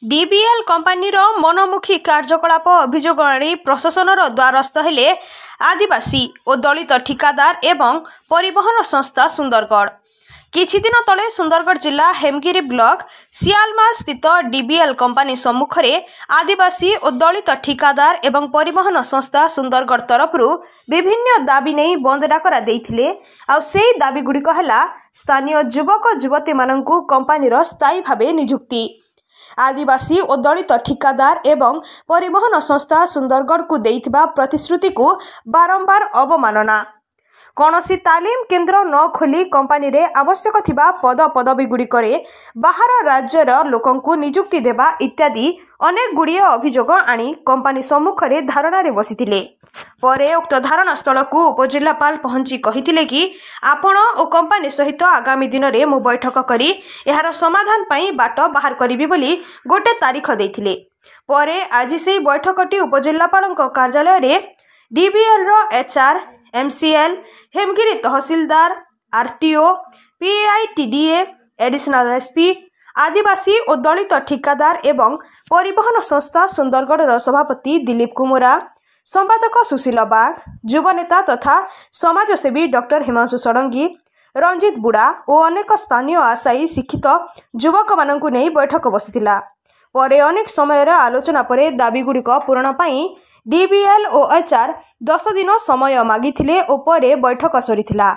DBL company मनमुखी कार्यकलाप अभियोग आनी प्रशासन द्वारस्थ हेले आदिवासी और दलित ठिकादार एवं परिवहन संस्था सुंदरगढ़। किछि दिन तले सुंदरगढ़ जिला हेमगिरी ब्लॉक सियालमा स्थित डीबीएल कंपानी सम्मुख में आदिवासी और दलित ठिकादार एवं परिवहन संस्था सुंदरगढ़ तरफ विभिन्न दाबी नहीं बंद डाकरा देइथिले। आ सेही दाबी गुड़िक है स्थानीय युवक युवती माननकु कंपानीर स्थायी भावे नियुक्ति, आदिवासी और दलित ठिकादार एवं परिवहन संस्था सुंदरगढ़ को देइथिबा प्रतिश्रुति को बारंबार अवमानना, कौनसी तालीम केन्द्र न खोली कंपानी रे आवश्यक थिबा पद पदवी गुड़िकरे बाहर राज्यर लोकंकु नियुक्ति देबा इत्यादि अनेक गुड़िए अभियोग आनी कंपानी सम्मुख रे धारणा रे बसिथिले। परे उक्त धारणा स्थल को उपजिल्लापाल पहुंची कहिथिले कि आपण और कंपानी सहित आगामी दिन में मु बैठक करी एहार समाधान पई बाट बाहर करिबी बोली गोटे तारीख देथिले। परे आज से बैठकटी उपजिल्लापालक कार्यालय रे डीबीएल रो एचआर, एमसीएल, हेमगिरी तहसीलदार, आरटीओ, पीआईटीडीए, एडिशनल एसपी, आदिवासी और दलित ठिकादार एवं परिवहन संस्था सुंदरगढ़ सभापति दिलीप कुमुरा, संपादक सुशील बाग, युव नेता तथा समाजसेवी डॉक्टर हिमांशु षडंगी, रंजित बुढ़ा और अनेक स्थानीय आशायी शिक्षित युवक माननकु नहीं बैठक बसिथिला। परे अनेक समय आलोचना परे दाबी गुड़िक पूरण पाई डीबीएल और एचआर 10 दिन समय मागिथिले और परे बैठक सरीथिला।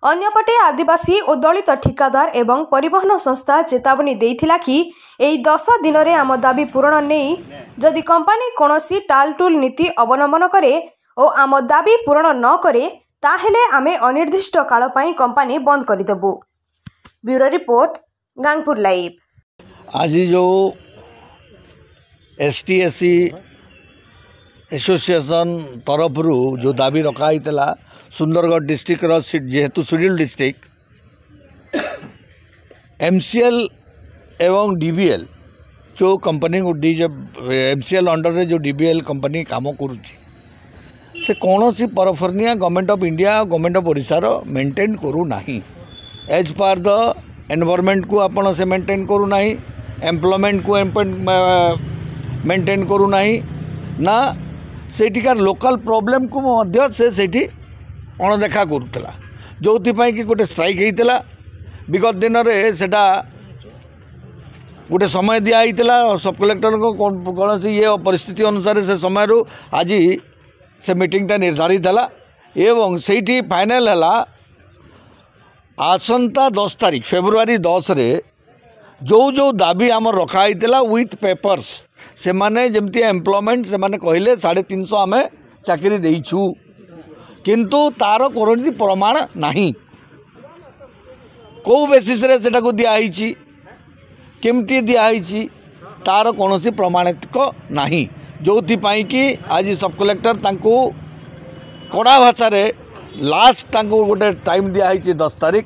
अन्यपटे आदिवासी और दलित ठिकादार एवं परिवहन संस्था चेतावनी देइथिला कि एई 10 दिन रे आम दाबी पूरण नहीं जदि कंपानी कोनोसी टालटुल नीति अवलंबन करे और आम दाबी पूरण न करे ताहेले आमे अनिर्दिष्ट काल पई कंपानी बंद करिदेबु। Bureau report, Gangpur live. आज जो एसटीएससी एसोसिएशन तरफ जो दाबी रखाई सुंदरगढ़ डिस्ट्रिक्ट जेहेतु शेड्यूल डिस्ट्रिक्ट एमसीएल एवं डीबीएल जो कंपनी एमसीएल अंडर रे जो डीबीएल कंपनी काम करुच्ची से कौन सी परफर्निया government of India government of ओडिशार मेंटेन करू नहीं। एज पर द एनवायरमेंट को आपण से मेंटेन करू नहीं, एम्प्लॉयमेंट को मेंटेन करू नहीं ना सेठिकार लोकल प्रॉब्लम को मध्य से सेठी अणदेखा करूला, जो कि गोटे स्ट्राइक होता विगत दिन में सेटा गोटे समय दिखाई सब कलेक्टर को कौन ये परिस्थिति अनुसार से समय आज से मीटिंगटा निर्धारित है एवं सेठी फाइनल है आसंता 10 तारीख फेब्रुआरी 10 रे जो दाबी आम रखाई विथ पेपर्स से माने जमती एम्प्लॉयमेंट से माने कहले 350 आम चाकरी देइछु किंतु तार कौन प्रमाण नहीं, कौ बेसिस रे सेटा को दिखाई केमती दिखाई तार कौन प्रमाणिक नहीं, जो कि आज सब कलेक्टर तांको कड़ा भाषा रे लास्ट तांको गोटे टाइम दिखाई 10 तारीख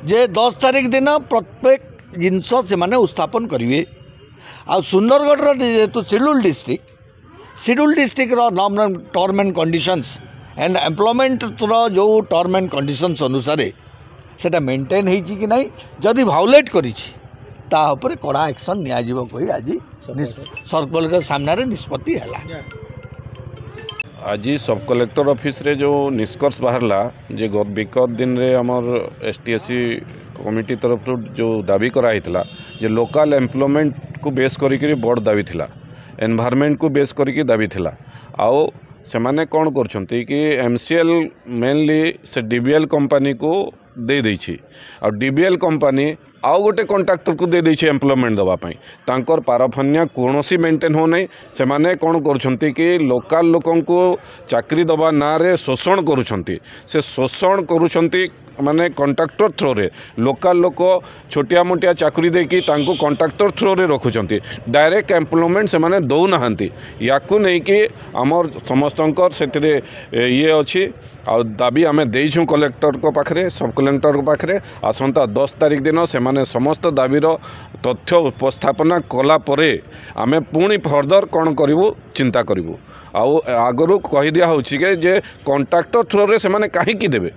जे 10 तारीख दिन प्रत्येक जिनस से माने उत्थापन करेंगे। आ सुंदरगढ़ जेहेतु schedule district norm term and conditions and employment जो टर्म एंड कंडीशंस अनुसार सेटा मेंटेन होइछि कि नहीं, जदि भायोलेट करिछि ता ऊपर कड़ा एक्शन निया जिवो कहि आज सर्कल सामने निष्पत्ति है। आज सब कलेक्टर ऑफिस रे जो निष्कर्ष बाहरला जे विगत दिन रे हमर एसटीएससी कमिटी तरफ जो दाबी कराइला जे लोकल एम्प्लॉयमेंट को बेस करिक बड़ दाबी थिला, एनवायरमेंट को बेस करिक दाबी थिला। आओ से माने कौन करछंती कि एमसीएल मेनली से डीबीएल कंपनी को दे देछि और डीबीएल कंपनी आउ गोटे कॉन्ट्रैक्टर को दे देछि एम्प्लॉयमेंट दवापाई तांकर पारफन्या कौनसी मेंटेन हो नहीं। से माने कौन करुछंती कि लोकल लोकन को चाकरी दबा ना रे शोषण करुछंती, से शोषण करुछंती माने कॉन्ट्रैक्टर थ्रो रे लोकल लोक छोटिया मोटिया चाकरी देकी तांको कॉन्ट्रैक्टर थ्रो रे रखुचंती, डायरेक्ट एम्प्लॉयमेंट से माने दौ नाहंती। याकू नहीं कि आमर समस्तंकर सेतिरे ये अछि आ दाबी आमे देइछु कलेक्टर को पाखरे सब कलेक्टर को पाखरे आसंता 10 तारीख दिन से माने समस्त दाबीर तथ्य उपस्थापना कला परे आमे पुणी फर्दर कौन करिवु चिंता करिवु। आउ आगरू कहि दिया होछि के जे कॉन्ट्रैक्टर थ्रो रे से माने काहे की देबे,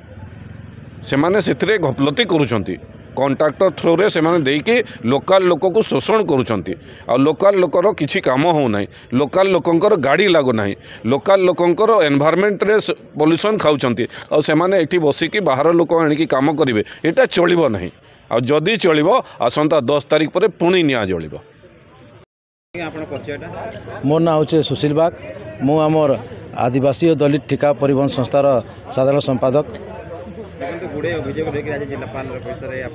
से माने सेतिरे गफलती करूछंती कॉन्ट्रैक्टर थ्रू रे से माने देकी लोकल लोक को शोषण करूछंती आ लोकल लोकर किछि काम हो नाही लोकल लोकंकर गाड़ी लागो नाही लोकल लोकंकर एनवायरनमेंट रे पोल्यूशन खाउछंती आ से माने एठी बसी की बाहर लोक आनी की काम करिवे एटा चलिबो नाही आ जदी चलिबो आसंता 10 तारिख पर पुणी निया जलिबो। मोर ना हूँ सुशील बाग मु आमर आदिवासी और दलित ठिका परिवहन संस्थार साधारण संपादक। देखो गुड़े अभियोग लेकिन आज जिलापाल परिसर आप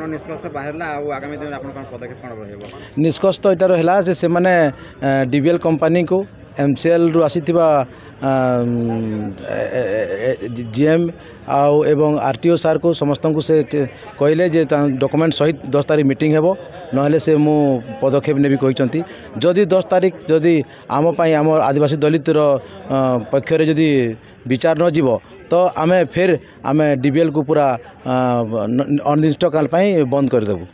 निष्कर्ष बाहर आगामी दिन आप पदक्षेप कौन रहा निष्कर्ष तो यहाँ रहा से मैंने डीबीएल कंपनी को एमसीएल रु आसी जीएम आउ एवं आरटीओ सार को समस्त को से कहले जे डॉक्यूमेंट सहित 10 तारिख मीटिंग हेबो नहले से मु पदक्षेप नेबी कहचंती जदि 10 तारिख जदि आम पई आम आदिवासी दलितर पक्षरे जदि विचार न जीवो तो आमे फिर आमे डीबीएल को पूरा अनिर्दिष्ट काल पई बंद कर देबु।